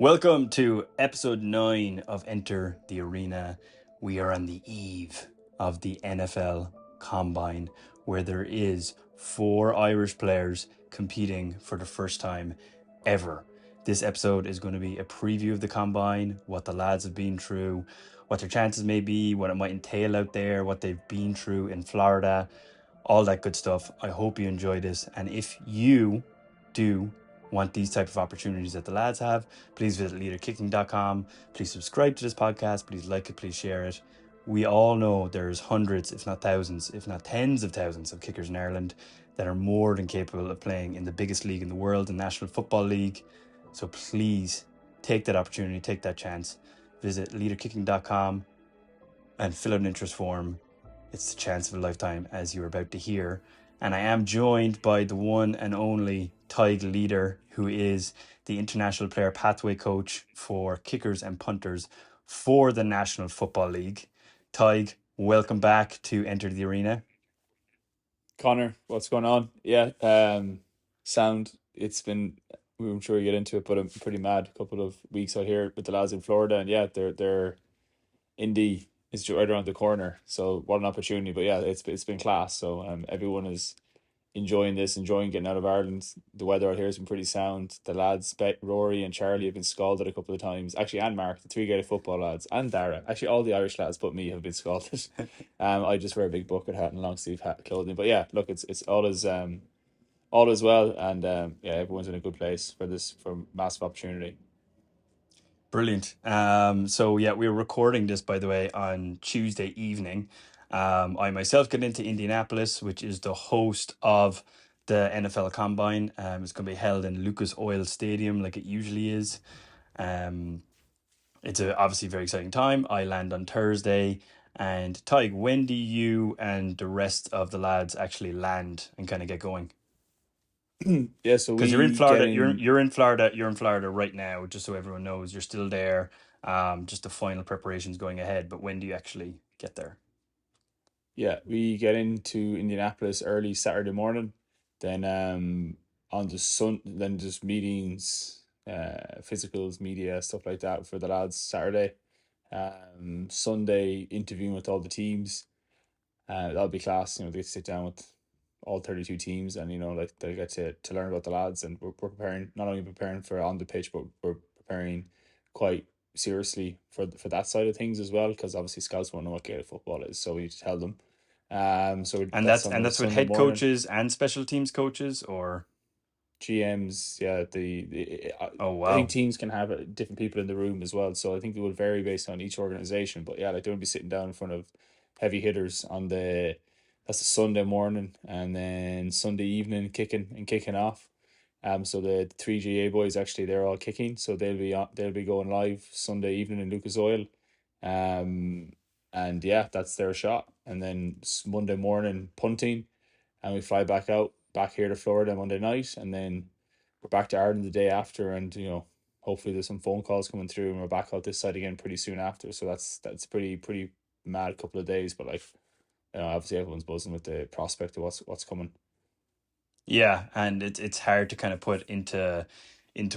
Welcome to episode 9 of Enter the Arena. We are on the eve of the NFL Combine, where there is 4 Irish players competing for the first time ever. This episode is going to be a preview of the Combine, what the lads have been through, what their chances may be, what it might entail out there, what they've been through in Florida, all that good stuff. I hope you enjoy this, and if you do want these type of opportunities that the lads have, please visit leaderkicking.com. Please subscribe to this podcast. Please like it. Please share it. We all know there's hundreds, if not thousands, if not tens of thousands of kickers in Ireland that are more than capable of playing in the biggest league in the world, the National Football League. So please take that opportunity, take that chance. Visit leaderkicking.com and fill out an interest form. It's the chance of a lifetime, as you're about to hear. And I am joined by the one and only Tadhg leader, who is the International Player Pathway Coach for kickers and punters for the National Football League. Tadhg, welcome back to Enter the Arena. Conor, what's going on? Sound. It's been, I'm sure you get into it, but I'm pretty mad. A couple of weeks out here with the lads in Florida, and yeah, they're Indy is right around the corner. So what an opportunity! But yeah, it's been class. So everyone is enjoying this, enjoying getting out of Ireland. The weather out here has been pretty sound. The lads, Rory and Charlie, have been scalded a couple of times. Actually, and Mark, the three Gaelic football lads, and Dara. Actually, all the Irish lads but me have been scalded. I just wear a big bucket hat and long sleeve hat clothing. But yeah, look, it's all as well, and yeah, everyone's in a good place for massive opportunity. Brilliant. So yeah, we're recording this, by the way, on Tuesday evening. I myself get into Indianapolis, which is the host of the NFL Combine. It's going to be held in Lucas Oil Stadium, like it usually is. It's obviously very exciting time. I land on Thursday. And Tadhg, when do you and the rest of the lads actually land and kind of get going? Yeah, so Because you're in we get Florida, in. you're in Florida, you're in Florida right now. Just so everyone knows, you're still there. Just the final preparations going ahead. But when do you actually get there? Yeah, we get into Indianapolis early Saturday morning. Then on the then just meetings, physicals, media, stuff like that for the lads Saturday. Sunday interviewing with all the teams. That'll be class. They get to sit down with all 32 teams, and like they get to learn about the lads, and we're preparing, not only preparing for on the pitch, but we're preparing quite seriously for that side of things as well, because obviously scouts won't know what Gaelic football is, so we need to tell them. So And that's that's on and the that's with Sunday head morning. coaches and special teams coaches, or GMs, yeah, oh I think wow. teams can have different people in the room as well, so I think it will vary based on each organization. But yeah, like they won't be sitting down in front of heavy hitters on that's the Sunday morning, and then Sunday evening kicking off. So the three GA boys, actually, they're all kicking, so they'll be going live Sunday evening in Lucas Oil. And yeah, that's their shot. And then Monday morning punting, and we fly back here to Florida Monday night, and then we're back to Ireland the day after, and hopefully there's some phone calls coming through, and we're back out this side again pretty soon after. So that's pretty mad couple of days, but like, obviously everyone's buzzing with the prospect of what's coming. Yeah, and it's hard to kind of put into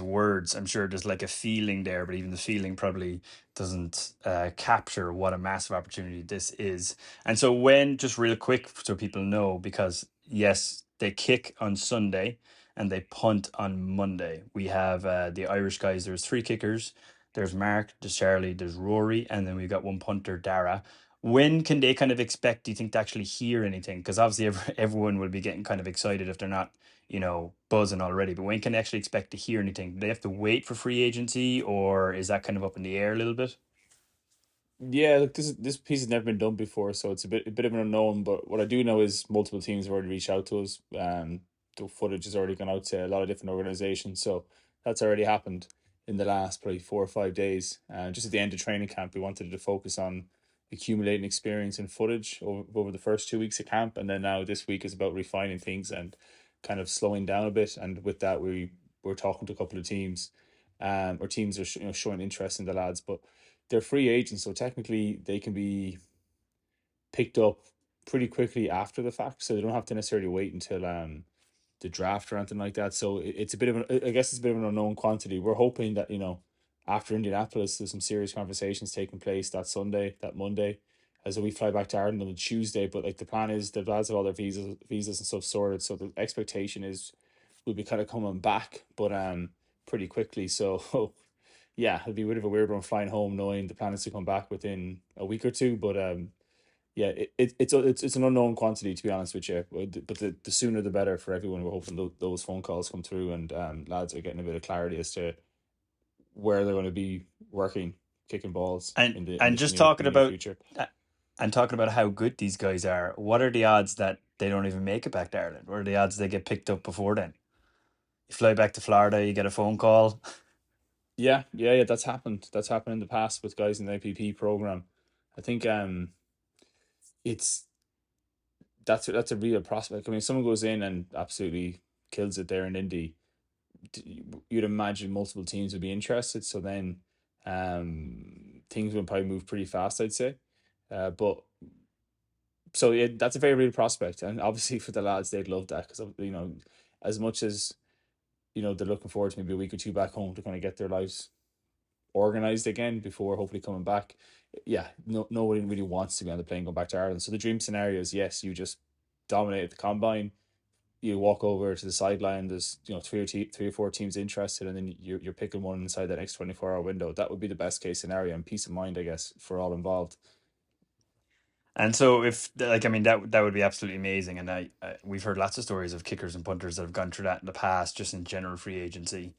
words. I'm sure there's like a feeling there, but even the feeling probably doesn't capture what a massive opportunity this is. And so when, just real quick so people know, because yes, they kick on Sunday and they punt on Monday. We have the Irish guys, there's 3 kickers. There's Mark, there's Charlie, there's Rory, and then we've got one punter, Dara. When can they kind of expect, do you think, to actually hear anything? Because obviously everyone will be getting kind of excited if they're not, buzzing already. But when can they actually expect to hear anything? Do they have to wait for free agency, or is that kind of up in the air a little bit? Yeah, look, this piece has never been done before, so it's a bit of an unknown. But what I do know is multiple teams have already reached out to us. The footage has already gone out to a lot of different organizations, so that's already happened in the last probably 4 or 5 days. Just at the end of training camp, we wanted to focus on accumulating experience and footage over the first 2 weeks of camp, and then now this week is about refining things and kind of slowing down a bit. And with that, we're talking to a couple of teams, or teams are showing interest in the lads, but they're free agents, so technically they can be picked up pretty quickly after the fact. So they don't have to necessarily wait until the draft or anything like that. So it's a bit of I guess it's a bit of an unknown quantity. We're hoping that after Indianapolis, there's some serious conversations taking place that Monday. So we fly back to Ireland on the Tuesday. But like the plan is the lads have all their visas and stuff sorted. So the expectation is we'll be kind of coming back, but pretty quickly. So yeah, it'd be a bit of a weird one flying home knowing the plan is to come back within a week or two. But yeah, it's an unknown quantity, to be honest with you. But the sooner the better for everyone. We're hoping those phone calls come through and lads are getting a bit of clarity as to where they're going to be working, kicking balls And in the and just near talking near about future. and talking about how good these guys are, what are the odds that they don't even make it back to Ireland? What are the odds they get picked up before then? You fly back to Florida, you get a phone call. Yeah. That's happened. That's happened in the past with guys in the APP program. I think it's that's a real prospect. I mean, if someone goes in and absolutely kills it there in Indy, you'd imagine multiple teams would be interested. So then, things would probably move pretty fast, I'd say. But so yeah, that's a very real prospect, and obviously for the lads, they'd love that because as much as they're looking forward to maybe a week or two back home to kind of get their lives organized again before hopefully coming back. Yeah, nobody really wants to be on the plane going back to Ireland. So the dream scenario is yes, you just dominate the combine, you walk over to the sideline. There's three or four teams interested, and then you're picking one inside that next 24-hour window. That would be the best case scenario and peace of mind, I guess, for all involved. And so, if like, I mean, that would be absolutely amazing. And we've heard lots of stories of kickers and punters that have gone through that in the past, just in general free agency.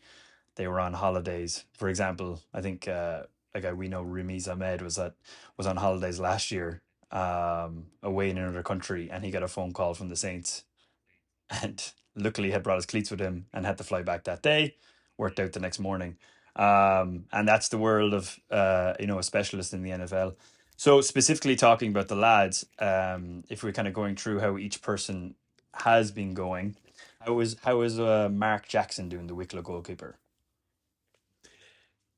They were on holidays. For example, I think a guy we know, Ramiz Ahmed, was on holidays last year, away in another country, and he got a phone call from the Saints, and luckily had brought his cleats with him and had to fly back that day. Worked out the next morning. And that's the world of a specialist in the NFL. So specifically talking about the lads, if we're kind of going through how each person has been going, how is Mark Jackson doing, the Wicklow goalkeeper?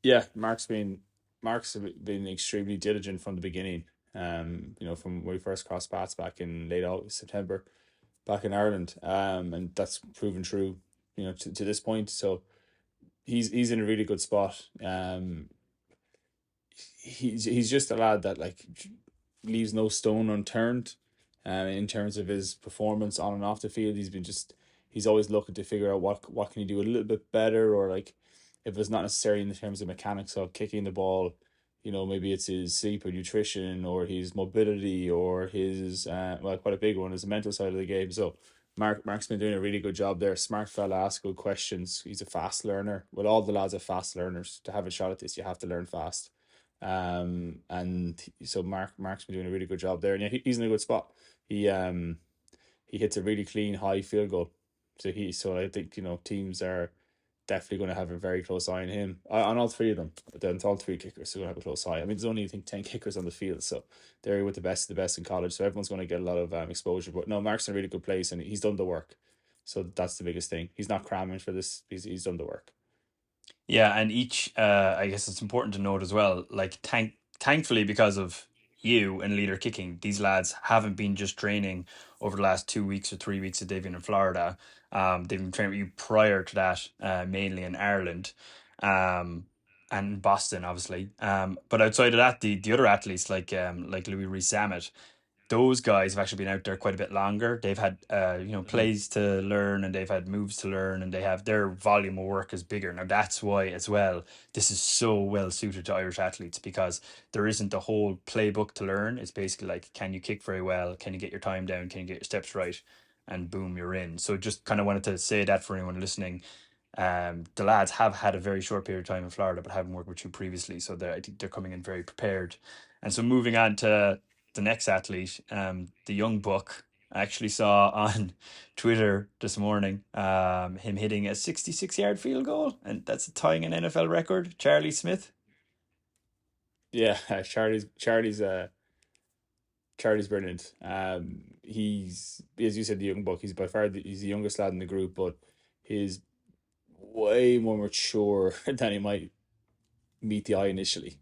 Yeah, Mark's been extremely diligent from the beginning. From when we first crossed paths back in late August, September, back in Ireland. And that's proven true, to this point. So he's in a really good spot. He's just a lad that like leaves no stone unturned. In terms of his performance on and off the field, he's always looking to figure out what can he do a little bit better, or like if it's not necessarily in terms of mechanics of kicking the ball, maybe it's his sleep or nutrition or his mobility or his quite a big one is the mental side of the game. So Mark's been doing a really good job there. Smart fella, asks good questions. He's a fast learner. Well, all the lads are fast learners. To have a shot at this, you have to learn fast. And so Mark's been doing a really good job there, and yeah, he's in a good spot. He hits a really clean high field goal. So I think teams are definitely going to have a very close eye on him, on all three of them. But then all three kickers are going to have a close eye. I mean, there's only I think 10 kickers on the field, so they're with the best in college. So everyone's going to get a lot of exposure. But no, Mark's in a really good place, and he's done the work. So that's the biggest thing. He's not cramming for this. He's done the work. Yeah, and I guess it's important to note as well, like thankfully, because of you and leader kicking, these lads haven't been just training over the last 2 weeks or 3 weeks that they've been in Florida. They've been training with you prior to that, mainly in Ireland, um, and Boston, obviously. But outside of that, the other athletes like Louis Rees Zammit, those guys have actually been out there quite a bit longer. They've had Mm-hmm. plays to learn, and they've had moves to learn, and they have their volume of work is bigger. Now that's why as well this is so well suited to Irish athletes, because there isn't a whole playbook to learn. It's basically like, can you kick very well? Can you get your time down? Can you get your steps right? And boom, you're in. So just kind of wanted to say that for anyone listening. The lads have had a very short period of time in Florida, but haven't worked with you previously, so I think they're coming in very prepared. And so moving on to the next athlete, the young buck. I actually saw on Twitter this morning him hitting a 66-yard field goal, and that's tying an NFL record. Charlie Smith. Yeah, Charlie's brilliant. He's, as you said, the young buck. He's by far he's the youngest lad in the group, but he's way more mature than he might meet the eye initially.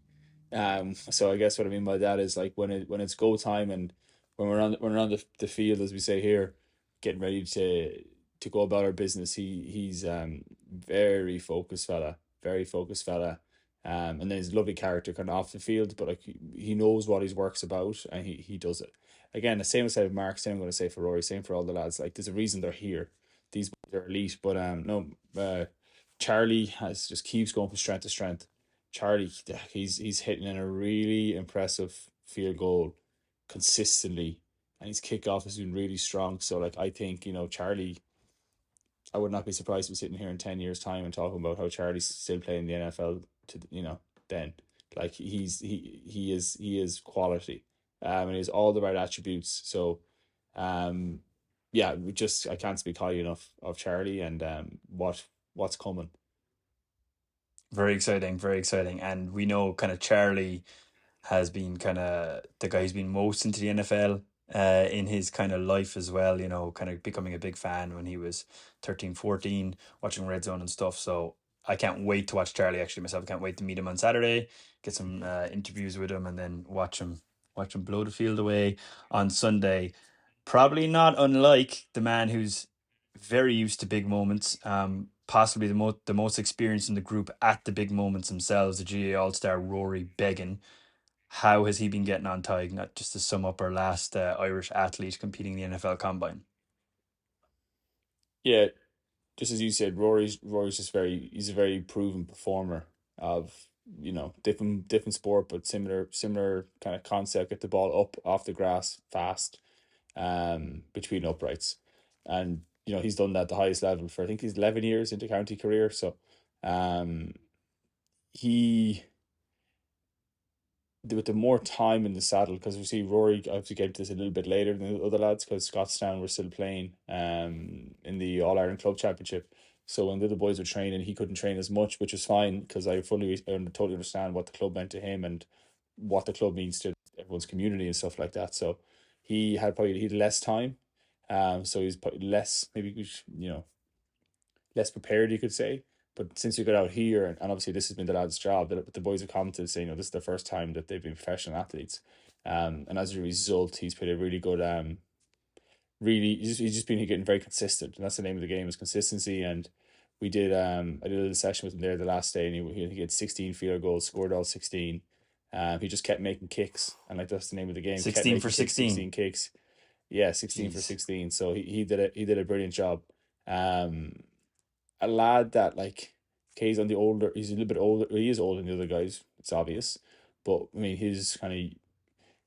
So I guess what I mean by that is like when it's go time and when we're on the field, as we say here, getting ready to go about our business. He's very focused fella, very focused fella. And then he's a lovely character kind of off the field, but like he knows what his work's about and he does it. Again, the same as I said with Mark, same I'm going to say for Rory, same for all the lads. Like there's a reason they're here. These boys are elite, but no, Charlie has just keeps going from strength to strength. Charlie, he's hitting in a really impressive field goal consistently, and his kickoff has been really strong. So like I think Charlie, I would not be surprised to be sitting here in 10 years' time and talking about how Charlie's still playing the NFL. Then like he is quality, and he has all the right attributes. So, um, yeah, I can't speak highly enough of Charlie and what's coming. Very exciting, very exciting. And we know kind of Charlie has been kind of the guy who's been most into the NFL in his kind of life as well, kind of becoming a big fan when he was 13, 14, watching Red Zone and stuff. So I can't wait to watch Charlie actually myself. I can't wait to meet him on Saturday, get some interviews with him and then watch him blow the field away on Sunday. Probably not unlike the man who's very used to big moments, possibly the most experienced in the group at the big moments themselves, the GA All Star Rory Began. How has he been getting on, Tadhg? Not just to sum up our last Irish athlete competing in the NFL Combine. Yeah, just as you said, Rory's just he's a very proven performer of different sport but similar kind of concept. Get the ball up off the grass fast, between uprights, and he's done that at the highest level for I think he's 11 years into county career. So, um, he with the more time in the saddle, because we see Rory obviously get to this a little bit later than the other lads because Scottstown were still playing in the All Ireland Club Championship. So when the other boys were training, he couldn't train as much, which is fine because I fully and totally understand what the club meant to him and what the club means to everyone's community and stuff like that. So he had less time, so he's probably less maybe less prepared, you could say. But since you got out here, and obviously this has been the lad's job, the boys have commented saying, this is the first time that they've been professional athletes. And as a result, he's played a really good, he's just been getting very consistent. And that's the name of the game is consistency. And I did a little session with him there the last day, and he had 16 field goals, scored all 16. He just kept making kicks, and like that's the name of the game. Kept 16 for making kicks, 16. 16 kicks. Yeah, 16 for Jeez. 16. So he did a brilliant job. Um, a lad that like okay, he's a little bit older, he is older than the other guys, it's obvious, but I mean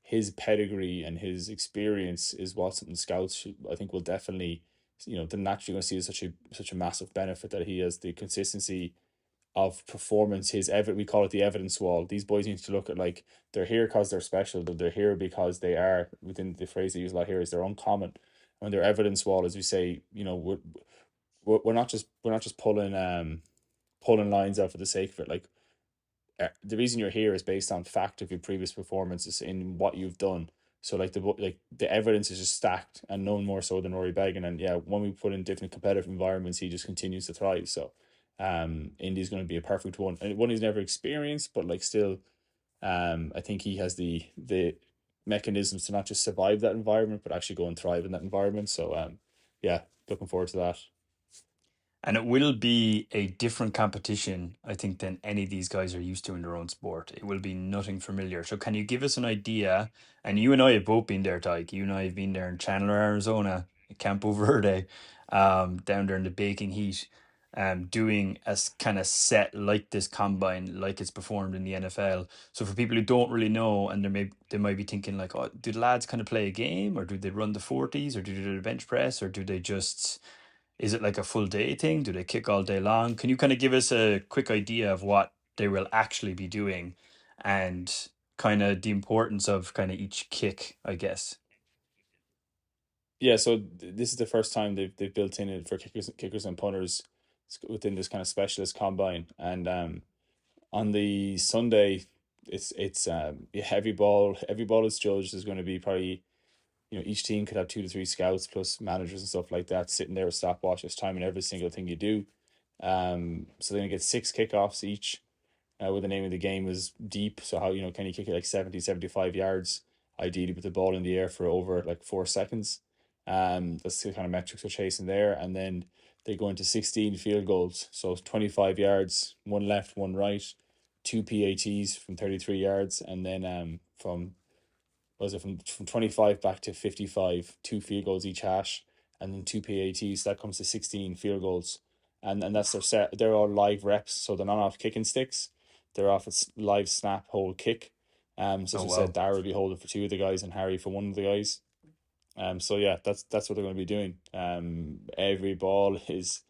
his pedigree and his experience is what something scouts I think will definitely they're naturally going to see as such a massive benefit, that he has the consistency of performance. We call it the evidence wall. These boys need to look at like they're here because they're special, but they're here because they are, within the phrase they use a lot here, is they're uncommon. And their evidence wall, as we say, we're not just pulling lines out for the sake of it. Like the reason you're here is based on fact of your previous performances in what you've done. So like the evidence is just stacked, and none more so than Rory Began. And yeah, when we put in different competitive environments, he just continues to thrive. So Indy's going to be a perfect one, and one he's never experienced, but like still, I think he has the mechanisms to not just survive that environment, but actually go and thrive in that environment. So yeah, looking forward to that. And it will be a different competition, I think, than any of these guys are used to in their own sport. It will be nothing familiar. So, can you give us an idea? And you and I have both been there, Tyke. You and I have been there in Chandler, Arizona, at Campo Verde, down there in the baking heat, doing a kind of set like this combine, like it's performed in the NFL. So, for people who don't really know, and they might be thinking like, oh, do the lads kind of play a game, or do they run the 40s, or do they do the bench press, or do they just is it like a full day thing? Do they kick all day long? Can you kind of give us a quick idea of what they will actually be doing and kind of the importance of kind of each kick, I guess? Yeah, so this is the first time they've built in it for kickers and punters within this kind of specialist combine. And on the Sunday, it's Every ball is judged. There's going to be probably each team could have 2 to 3 scouts plus managers and stuff like that sitting there with stopwatches, timing every single thing you do. So they're going to get 6 kickoffs each, where the name of the game is deep. So how can you kick it like 70, 75 yards, ideally with the ball in the air for over like 4 seconds. That's the kind of metrics we're chasing there. And then they go into 16 field goals. So 25 yards, one left, one right. 2 PATs from 33 yards, and then from 25 back to 55, 2 field goals each hash, and then 2 PATs. That comes to 16 field goals, and that's their set. They're all live reps, so they're not off kicking sticks. They're off a live snap hold kick. So Oh as I said, wow. Dara will be holding for 2 of the guys and Harry for 1 of the guys. So yeah, that's what they're going to be doing. Every ball is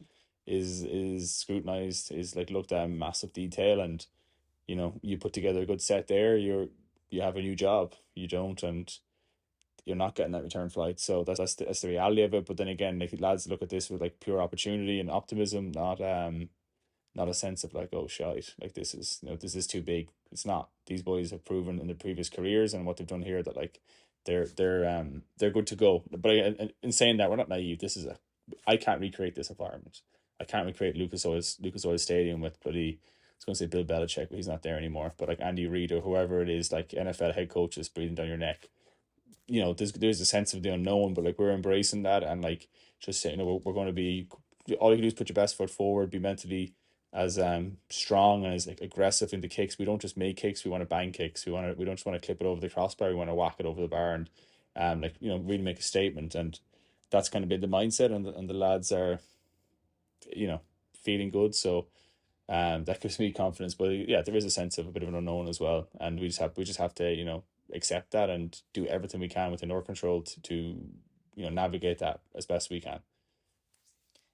scrutinized, is like looked at in massive detail, and you put together a good set there, you have a new job. You don't, and you're not getting that return flight. So that's the reality of it. But then again, like, lads look at this with like pure opportunity and optimism, not a sense of like, oh shite, like this is too big. It's not. These boys have proven in their previous careers and what they've done here that like they're good to go. But in saying that, we're not naive. I can't recreate this environment. I can't recreate Lucas Oil Stadium with bloody, I was going to say Bill Belichick, but he's not there anymore. But like Andy Reid or whoever it is, like NFL head coaches breathing down your neck. There's a sense of the unknown, but like we're embracing that, and like just saying, we're going to be, all you can do is put your best foot forward, be mentally as strong and as like aggressive in the kicks. We don't just make kicks, we want to bang kicks. We don't just want to clip it over the crossbar, we want to whack it over the bar, and really make a statement. And that's kind of been the mindset, and the lads are, feeling good. So that gives me confidence. But yeah, there is a sense of a bit of an unknown as well, and we just have to accept that and do everything we can within our control to navigate that as best we can.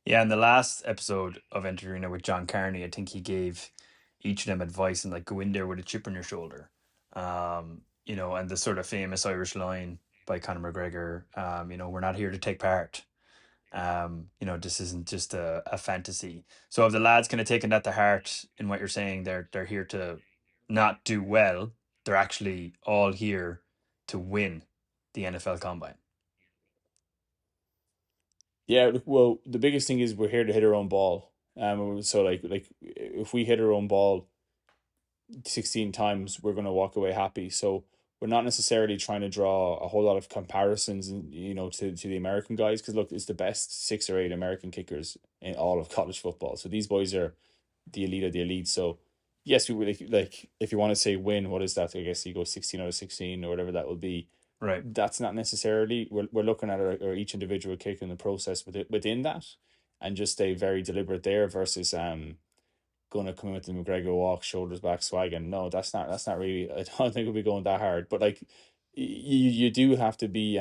Yeah, in the last episode of Enter Arena with John Carney, I think he gave each of them advice and like go in there with a chip on your shoulder. And the sort of famous Irish line by Conor McGregor, we're not here to take part. This isn't just a fantasy. So if the lads kind of taking that to heart in what you're saying, they're here to not do well. They're actually all here to win the NFL Combine. Yeah, well, the biggest thing is we're here to hit our own ball. So like if we hit our own ball 16 times, we're going to walk away happy. So we're not necessarily trying to draw a whole lot of comparisons, to the American guys, because look, it's the best 6 or 8 American kickers in all of college football. So these boys are the elite of the elite. So yes, we would like if you want to say win, what is that? I guess you go 16 out of 16 or whatever that will be. Right. That's not necessarily, we're looking at our each individual kick in the process within that, and just stay very deliberate there versus gonna come in with the McGregor walk, shoulders back, swagging. No, that's not really. I don't think we'll be going that hard. But like, you do have to be.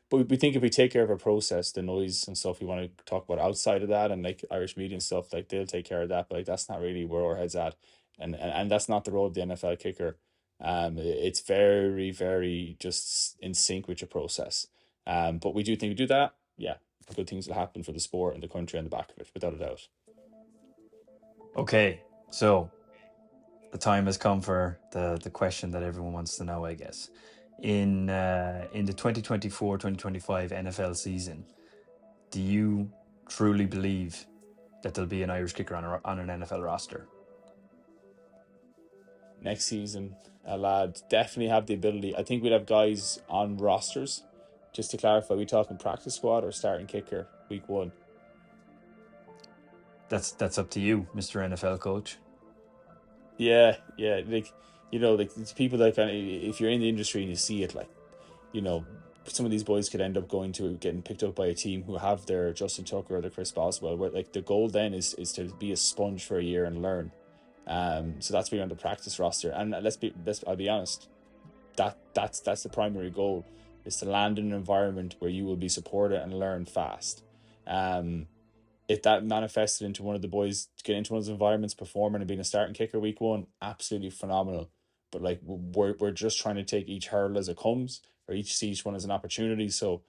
But we think if we take care of our process, the noise and stuff we want to talk about outside of that, and like Irish media and stuff, like they'll take care of that. But like that's not really where our heads at, and that's not the role of the NFL kicker. It's very very just in sync with your process. But we do think we do that. Yeah, good things will happen for the sport and the country on the back of it, without a doubt. Okay. So the time has come for the question that everyone wants to know, I guess. In the 2024-2025 NFL season, do you truly believe that there'll be an Irish kicker on an NFL roster? Next season, a lad definitely have the ability. I think we'd have guys on rosters. Just to clarify, we talking practice squad or starting kicker week 1? That's up to you, Mr. NFL coach. Yeah, yeah. Like it's people that kind of, if you're in the industry and you see it, like, you know, some of these boys could end up getting picked up by a team who have their Justin Tucker or their Chris Boswell, where like the goal then is to be a sponge for a year and learn. So that's being on the practice roster. And I'll be honest, that's the primary goal, is to land in an environment where you will be supported and learn fast. Um, if that manifested into one of the boys getting into one of those environments, performing and being a starting kicker week 1, absolutely phenomenal. But like we're just trying to take each hurdle as it comes, or see each one as an opportunity. So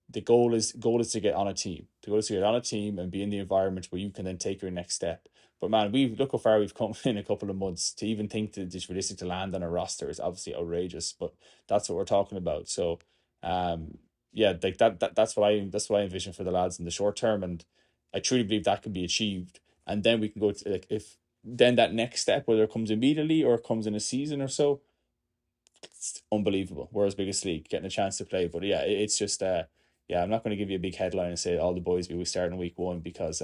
the goal is to get on a team. The goal is to get on a team and be in the environment where you can then take your next step. But man, we look how far we've come in a couple of months. To even think that it's realistic to land on a roster is obviously outrageous. But that's what we're talking about. So, yeah, like that's what I envision for the lads in the short term, and I truly believe that can be achieved. And then we can go to, like, if then that next step, whether it comes immediately or it comes in a season or so, it's unbelievable. World's biggest league, getting a chance to play. But yeah, it's just yeah, I'm not going to give you a big headline and say all the boys will be starting week 1, because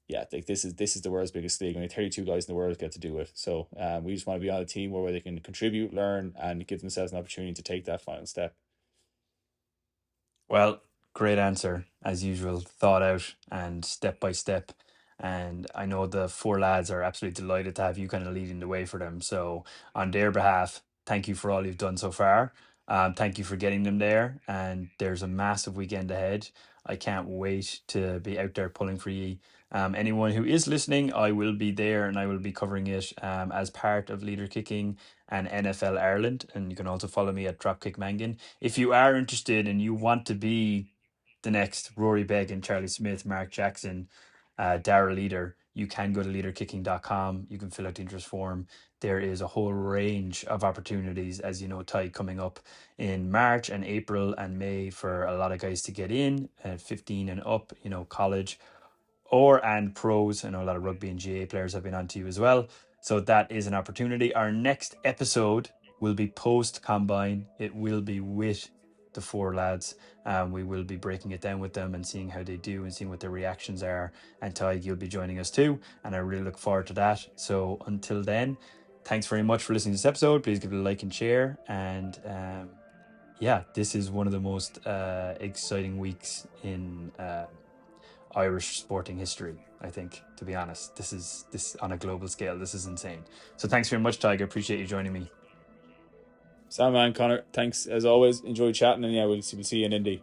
yeah, like this is the world's biggest league. Only 32 guys in the world get to do it. So we just want to be on a team where they can contribute, learn, and give themselves an opportunity to take that final step. Well, great answer as usual, thought out and step by step. And I know the four lads are absolutely delighted to have you kind of leading the way for them. So, on their behalf, thank you for all you've done so far. Thank you for getting them there. And there's a massive weekend ahead. I can't wait to be out there pulling for you. Anyone who is listening, I will be there and I will be covering it as part of Leader Kicking and NFL Ireland. And you can also follow me at Dropkick Mangan. If you are interested and you want to be the next Rory Begg, Charlie Smith, Mark Jackson, Dara Leader, you can go to leaderkicking.com. You can fill out the interest form. There is a whole range of opportunities, as you know, Tadhg, coming up in March and April and May for a lot of guys to get in at 15 and up, college and pros. I know a lot of rugby and GA players have been on to you as well. So that is an opportunity. Our next episode will be post combine. It will be with the four lads. We will be breaking it down with them and seeing how they do and seeing what their reactions are. And Tadhg, you'll be joining us too. And I really look forward to that. So until then, thanks very much for listening to this episode. Please give it a like and share. And this is one of the most exciting weeks in Irish sporting history, I think, to be honest. This on a global scale, this is insane. So thanks very much, Tiger. Appreciate you joining me. Sound man, Connor. Thanks as always. Enjoy chatting, and yeah, we'll see you in Indy.